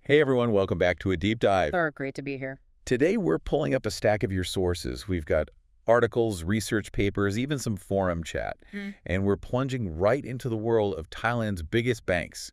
Hey everyone, welcome back to a deep dive. Oh, great to be here. Today we're pulling up a stack of your sources. We've got articles, research papers, even some forum chat. And we're plunging right into the world of Thailand's biggest banks,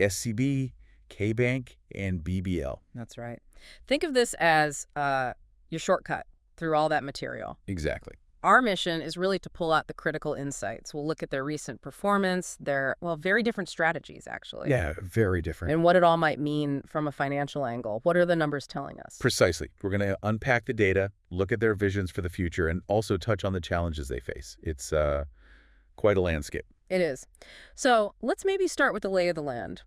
SCB, KBANK, and BBL. That's right. Think of this as your shortcut through all that material. Exactly. Our mission is really to pull out the critical insights. We'll look at their recent performance, their, very different strategies, actually. Yeah, very different. And what it all might mean from a financial angle. What are the numbers telling us? Precisely. We're going to unpack the data, look at their visions for the future, and also touch on the challenges they face. It's quite a landscape. It is. So let's maybe start with the lay of the land.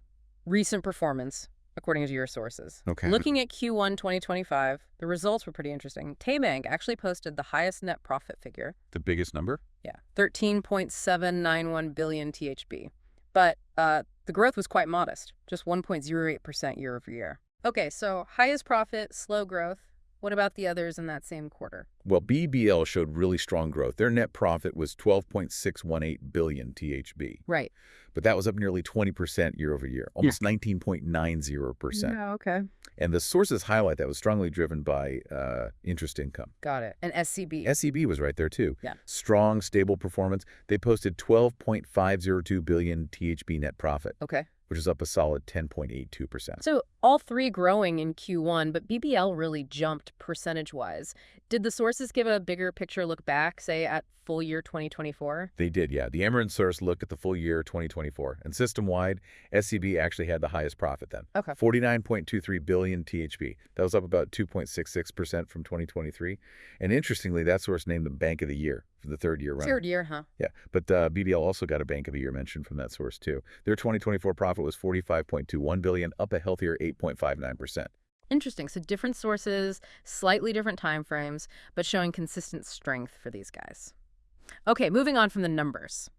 Recent performance, according to your sources. Okay. Looking at Q1 2025, the results were pretty interesting. KBANK actually posted the highest net profit figure. The biggest number? Yeah, 13.791 billion THB. But the growth was quite modest, just 1.08% year over year. Okay, so highest profit, slow growth. What about the others in that same quarter? Well, BBL showed really strong growth. Their net profit was 12.618 billion THB. Right. But that was up nearly 20% year over year, almost 19.90%. Yeah, okay. And the sources highlight that was strongly driven by interest income. Got it. And SCB. SCB was right there too. Yeah. Strong, stable performance. They posted 12.502 billion THB net profit. Okay. Which is up a solid 10.82%. So all three growing in Q1, but BBL really jumped percentage-wise. Did the sources give a bigger picture look back, say, at full year 2024? They did, yeah. The Amarin source looked at the full year 2024. And system-wide, SCB actually had the highest profit then. Okay. 49.23 billion THB. That was up about 2.66% from 2023. And interestingly, that source named them Bank of the Year for the third year running. Third year, huh? Yeah, but BBL also got a Bank of the Year mention from that source too. Their 2024 profit was 45.21 billion, up a healthier 8.59%. Interesting. So different sources, slightly different time frames, but showing consistent strength for these guys. Okay, moving on from the numbers.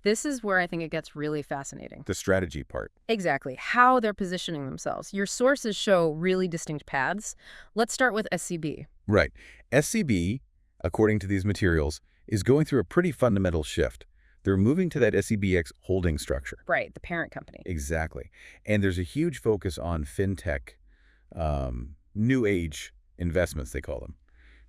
This is where I think it gets really fascinating. The strategy part. Exactly. How they're positioning themselves. Your sources show really distinct paths. Let's start with SCB. Right. SCB, according to these materials, is going through a pretty fundamental shift. They're moving to that SCBX holding structure. Right, the parent company. Exactly. And there's a huge focus on fintech, new age investments, they call them.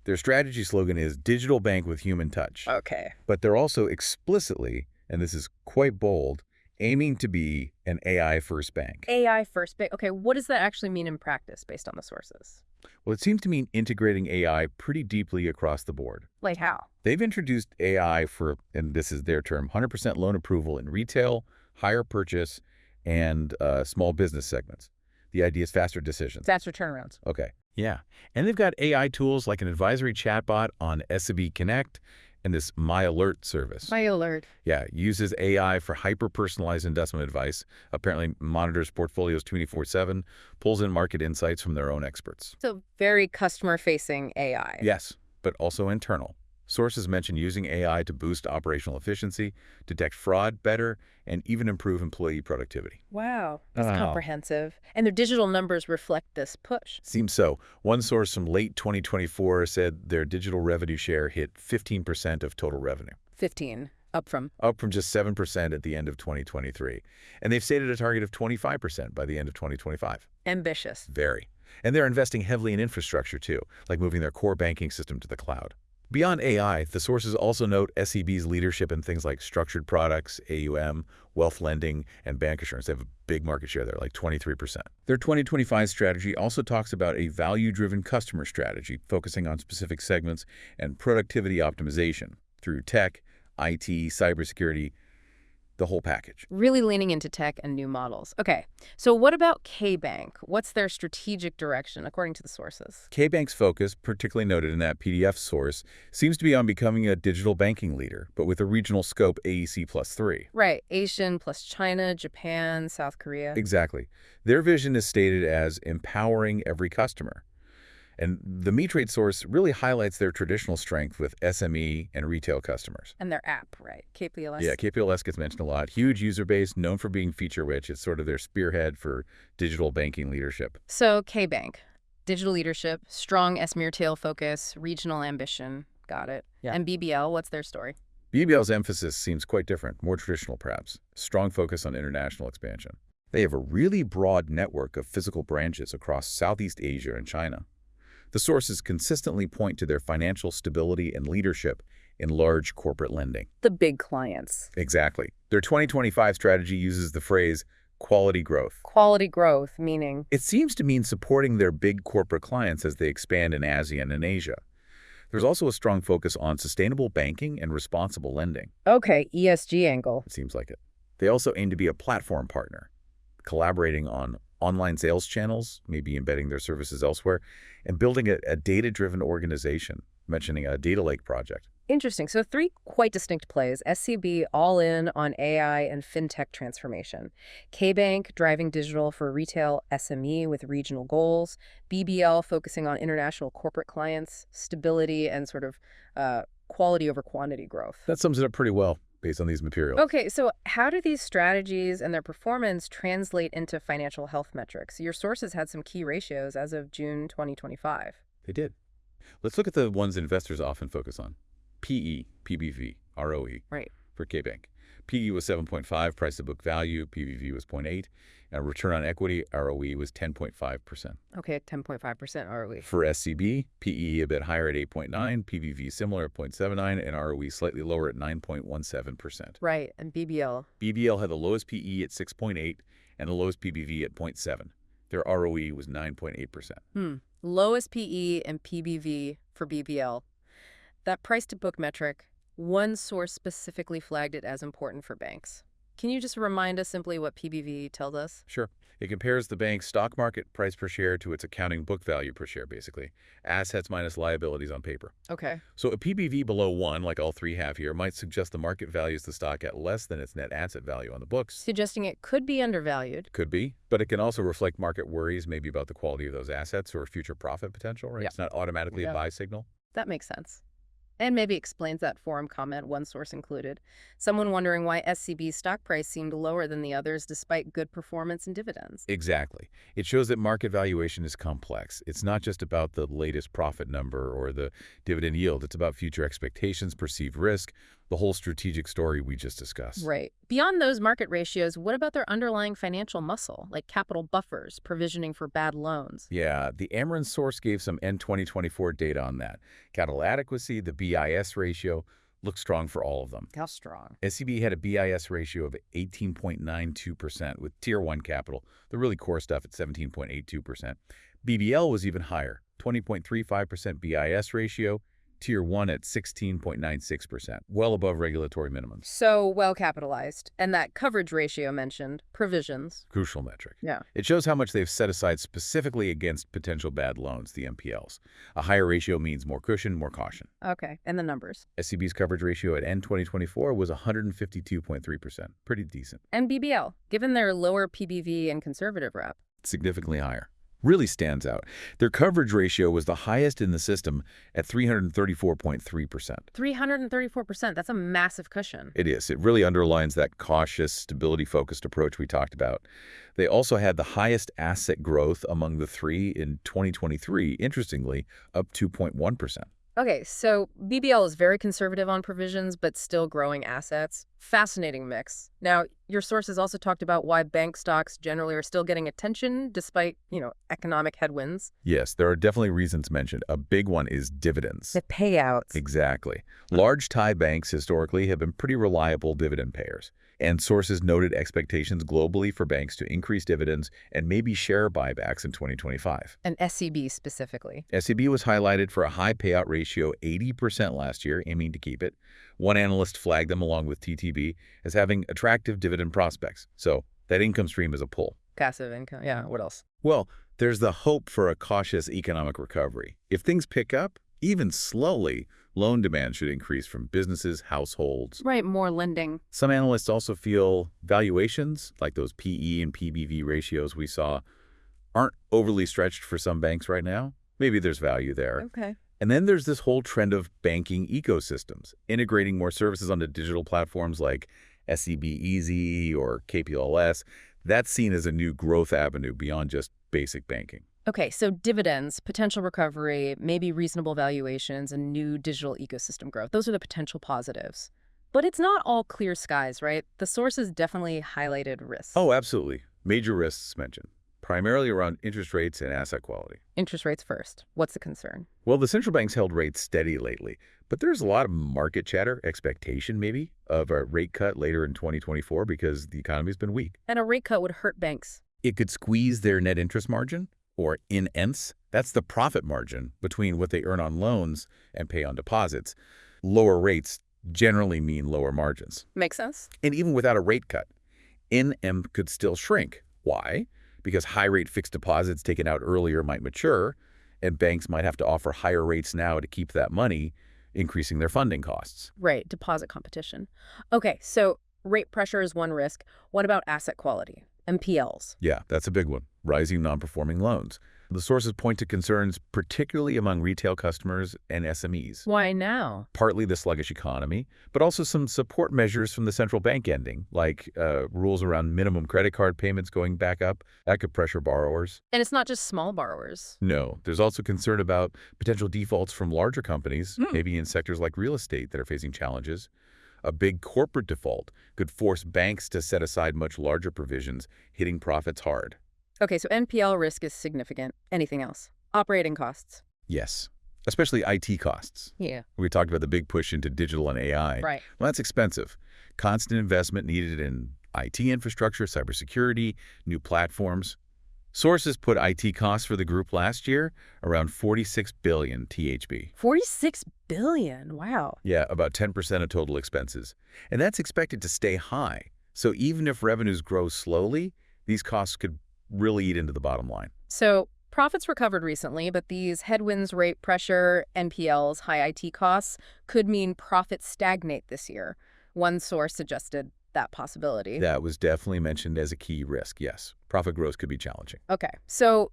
Their strategy slogan is digital bank with human touch. Okay. But they're also explicitly, and this is quite bold, aiming to be an AI-first bank. AI-first bank. Okay, what does that actually mean in practice based on the sources? Well, it seems to mean integrating AI pretty deeply across the board. Like how? They've introduced AI for, and this is their term, 100% loan approval in retail, hire purchase, and small business segments. The idea is faster decisions. Faster turnarounds. Okay. Yeah. And they've got AI tools like an advisory chatbot on SCB Connect and this My Alert service. My Alert. Yeah, uses AI for hyper-personalized investment advice, apparently monitors portfolios 24/7, pulls in market insights from their own experts. So very customer-facing AI. Yes, but also internal. Sources mention using AI to boost operational efficiency, detect fraud better, and even improve employee productivity. Wow, that's comprehensive. And their digital numbers reflect this push. Seems so. One source from late 2024 said their digital revenue share hit 15% of total revenue. 15, up from? Up from just 7% at the end of 2023. And they've stated a target of 25% by the end of 2025. Ambitious. Very. And they're investing heavily in infrastructure too, like moving their core banking system to the cloud. Beyond AI, the sources also note SCB's leadership in things like structured products, AUM, wealth lending, and bancassurance. They have a big market share there, like 23%. Their 2025 strategy also talks about a value-driven customer strategy, focusing on specific segments and productivity optimization through tech, IT, cybersecurity, the whole package. Really leaning into tech and new models. Okay, so what about KBANK? What's their strategic direction, according to the sources? KBank's focus, particularly noted in that PDF source, seems to be on becoming a digital banking leader, but with a regional scope AEC +3. Right, Asian plus China, Japan, South Korea. Exactly. Their vision is stated as empowering every customer. And the MeTrade source really highlights their traditional strength with SME and retail customers. And their app, right? KPLS. Yeah, KPLS gets mentioned a lot. Huge user base, known for being feature-rich. It's sort of their spearhead for digital banking leadership. So KBANK, digital leadership, strong SME retail focus, regional ambition. Got it. Yeah. And BBL, what's their story? BBL's emphasis seems quite different, more traditional perhaps. Strong focus on international expansion. They have a really broad network of physical branches across Southeast Asia and China. The sources consistently point to their financial stability and leadership in large corporate lending. The big clients. Exactly. Their 2025 strategy uses the phrase quality growth. Quality growth, meaning? It seems to mean supporting their big corporate clients as they expand in ASEAN and Asia. There's also a strong focus on sustainable banking and responsible lending. Okay, ESG angle. It seems like it. They also aim to be a platform partner, collaborating on online sales channels, maybe embedding their services elsewhere, and building a data-driven organization, mentioning a data lake project. Interesting. So 3 quite distinct plays. SCB all in on AI and fintech transformation. KBANK driving digital for retail SME with regional goals. BBL focusing on international corporate clients, stability and sort of quality over quantity growth. That sums it up pretty well based on these materials. Okay, so how do these strategies and their performance translate into financial health metrics? Your sources had some key ratios as of June 2025. They did. Let's look at the ones investors often focus on. PE, PBV, ROE. Right. For KBank. PE was 7.5, price to book value, PBV was 0.8, and return on equity, ROE, was 10.5%. Okay, 10.5% ROE. For SCB, PE a bit higher at 8.9, PBV similar at 0.79, and ROE slightly lower at 9.17%. Right, and BBL? BBL had the lowest PE at 6.8 and the lowest PBV at 0.7. Their ROE was 9.8%. Lowest PE and PBV for BBL. That price-to-book metric, one source specifically flagged it as important for banks. Can you just remind us simply what PBV tells us? Sure. It compares the bank's stock market price per share to its accounting book value per share, basically. Assets minus liabilities on paper. Okay. So a PBV below 1, like all 3 have here, might suggest the market values the stock at less than its net asset value on the books. Suggesting it could be undervalued. Could be, but it can also reflect market worries maybe about the quality of those assets or future profit potential, right? Yeah. It's not automatically a buy signal. That makes sense. And maybe explains that forum comment one source included. Someone wondering why SCB's stock price seemed lower than the others despite good performance and dividends. Exactly. It shows that market valuation is complex. It's not just about the latest profit number or the dividend yield. It's about future expectations, perceived risk, the whole strategic story we just discussed. Right. Beyond those market ratios, what about their underlying financial muscle, like capital buffers, provisioning for bad loans? Yeah, the Ameren source gave some end 2024 data on that. Capital adequacy, the BIS ratio, looked strong for all of them. How strong? SCB had a BIS ratio of 18.92% with Tier 1 capital, the really core stuff at 17.82%. BBL was even higher, 20.35% BIS ratio, Tier 1 at 16.96%, well above regulatory minimums. So well capitalized. And that coverage ratio mentioned, provisions. Crucial metric. Yeah. It shows how much they've set aside specifically against potential bad loans, the NPLs. A higher ratio means more cushion, more caution. Okay, and the numbers. SCB's coverage ratio at end 2024 was 152.3%. Pretty decent. And BBL, given their lower PBV and conservative rep. Significantly higher. Really stands out. Their coverage ratio was the highest in the system at 334.3%. 334%, that's a massive cushion. It is. It really underlines that cautious, stability-focused approach we talked about. They also had the highest asset growth among the 3 in 2023, interestingly, up 2.1%. Okay, so BBL is very conservative on provisions, but still growing assets. Fascinating mix. Now, your sources also talked about why bank stocks generally are still getting attention despite, economic headwinds. Yes, there are definitely reasons mentioned. A big one is dividends. The payouts. Exactly. Large Thai banks historically have been pretty reliable dividend payers. And sources noted expectations globally for banks to increase dividends and maybe share buybacks in 2025. And SCB specifically. SCB was highlighted for a high payout ratio, 80% last year, aiming to keep it. One analyst flagged them, along with TTB, as having attractive dividend prospects. So that income stream is a pull. Passive income. Yeah, what else? Well, there's the hope for a cautious economic recovery. If things pick up, even slowly, loan demand should increase from businesses, households. Right, more lending. Some analysts also feel valuations, like those PE and PBV ratios we saw, aren't overly stretched for some banks right now. Maybe there's value there. Okay. And then there's this whole trend of banking ecosystems, integrating more services onto digital platforms like SCB Easy or KPLS. That's seen as a new growth avenue beyond just basic banking. Okay, so dividends, potential recovery, maybe reasonable valuations, and new digital ecosystem growth. Those are the potential positives. But it's not all clear skies, right? The sources definitely highlighted risks. Oh, absolutely. Major risks mentioned, primarily around interest rates and asset quality. Interest rates first. What's the concern? Well, the central bank's held rates steady lately, but there's a lot of market chatter, expectation maybe, of a rate cut later in 2024 because the economy's been weak. And a rate cut would hurt banks. It could squeeze their net interest margin, or NINS. That's the profit margin between what they earn on loans and pay on deposits. Lower rates generally mean lower margins. Makes sense. And even without a rate cut, NM could still shrink. Why? Because high-rate fixed deposits taken out earlier might mature, and banks might have to offer higher rates now to keep that money, increasing their funding costs. Right, deposit competition. Okay, so rate pressure is one risk. What about asset quality? MPLs. Yeah, that's a big one. Rising non-performing loans. The sources point to concerns particularly among retail customers and SMEs. Why now? Partly the sluggish economy, but also some support measures from the central bank ending, like rules around minimum credit card payments going back up. That could pressure borrowers. And it's not just small borrowers. No, there's also concern about potential defaults from larger companies, maybe in sectors like real estate that are facing challenges. A big corporate default could force banks to set aside much larger provisions, hitting profits hard. Okay, so NPL risk is significant. Anything else? Operating costs. Yes, especially IT costs. Yeah. We talked about the big push into digital and AI. Right. Well, that's expensive. Constant investment needed in IT infrastructure, cybersecurity, new platforms. Sources put IT costs for the group last year around 46 billion THB. 46 billion. Wow. Yeah, about 10% of total expenses. And that's expected to stay high. So even if revenues grow slowly, these costs could really eat into the bottom line. So profits recovered recently, but these headwinds, rate pressure, NPLs, high IT costs could mean profits stagnate this year. One source suggested that possibility. That was definitely mentioned as a key risk, yes. Profit growth could be challenging. Okay, so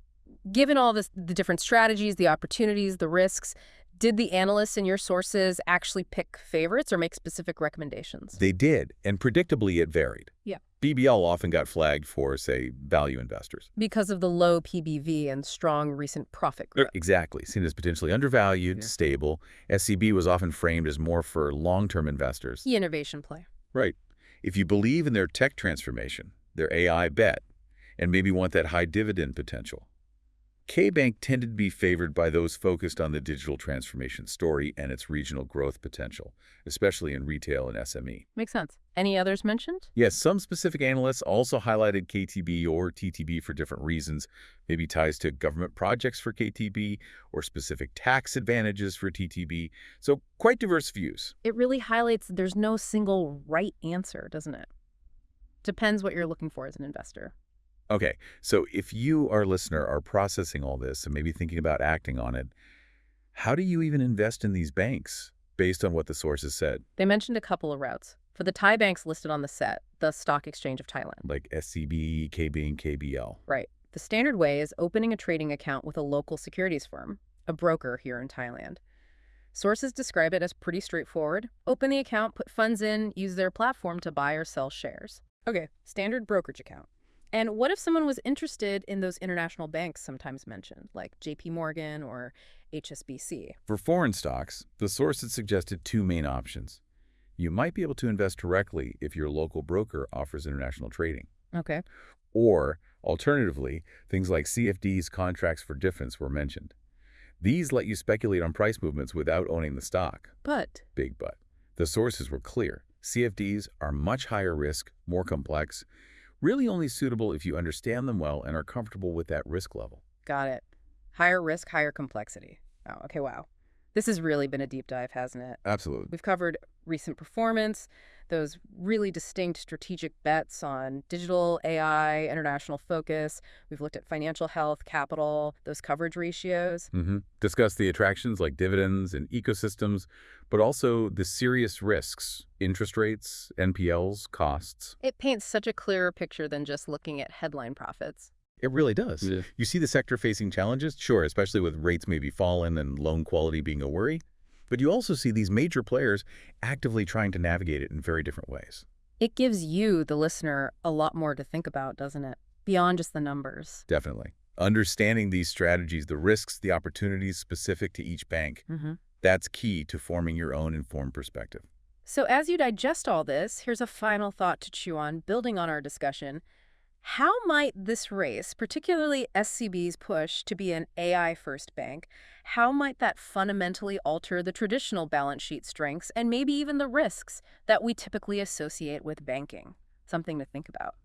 given all this, the different strategies, the opportunities, the risks, did the analysts in your sources actually pick favorites or make specific recommendations? They did, and predictably it varied. Yeah. BBL often got flagged for, say, value investors. Because of the low PBV and strong recent profit growth. Exactly, seen as potentially undervalued, stable. SCB was often framed as more for long-term investors. The innovation play. Right. If you believe in their tech transformation, their AI bet, and maybe want that high dividend potential. KBANK tended to be favored by those focused on the digital transformation story and its regional growth potential, especially in retail and SME. Makes sense. Any others mentioned? Yes, some specific analysts also highlighted KTB or TTB for different reasons, maybe ties to government projects for KTB or specific tax advantages for TTB. So quite diverse views. It really highlights that there's no single right answer, doesn't it? Depends what you're looking for as an investor. Okay, so if you, our listener, are processing all this and maybe thinking about acting on it, how do you even invest in these banks based on what the sources said? They mentioned a couple of routes. For the Thai banks listed on the set, the Stock Exchange of Thailand. Like SCB, KBANK, KBL. Right. The standard way is opening a trading account with a local securities firm, a broker here in Thailand. Sources describe it as pretty straightforward. Open the account, put funds in, use their platform to buy or sell shares. Okay, standard brokerage account. And what if someone was interested in those international banks sometimes mentioned, like JP Morgan or HSBC? For foreign stocks, the source had suggested two main options. You might be able to invest directly if your local broker offers international trading. Okay. Or, alternatively, things like CFDs, contracts for difference, were mentioned. These let you speculate on price movements without owning the stock. But? Big but. The sources were clear. CFDs are much higher risk, more complex, really only suitable if you understand them well and are comfortable with that risk level. Got it. Higher risk, higher complexity. Oh, okay, wow. This has really been a deep dive, hasn't it? Absolutely. We've covered recent performance, those really distinct strategic bets on digital, AI, international focus. We've looked at financial health, capital, those coverage ratios. Discussed the attractions like dividends and ecosystems, but also the serious risks, interest rates, NPLs, costs. It paints such a clearer picture than just looking at headline profits. It really does. Yeah. You see the sector facing challenges, sure, especially with rates maybe falling and loan quality being a worry. But you also see these major players actively trying to navigate it in very different ways. It gives you, the listener, a lot more to think about, doesn't it? Beyond just the numbers. Definitely. Understanding these strategies, the risks, the opportunities specific to each bank, that's key to forming your own informed perspective. So as you digest all this, here's a final thought to chew on, building on our discussion. How might this race, particularly SCB's push to be an AI-first bank, how might that fundamentally alter the traditional balance sheet strengths and maybe even the risks that we typically associate with banking? Something to think about.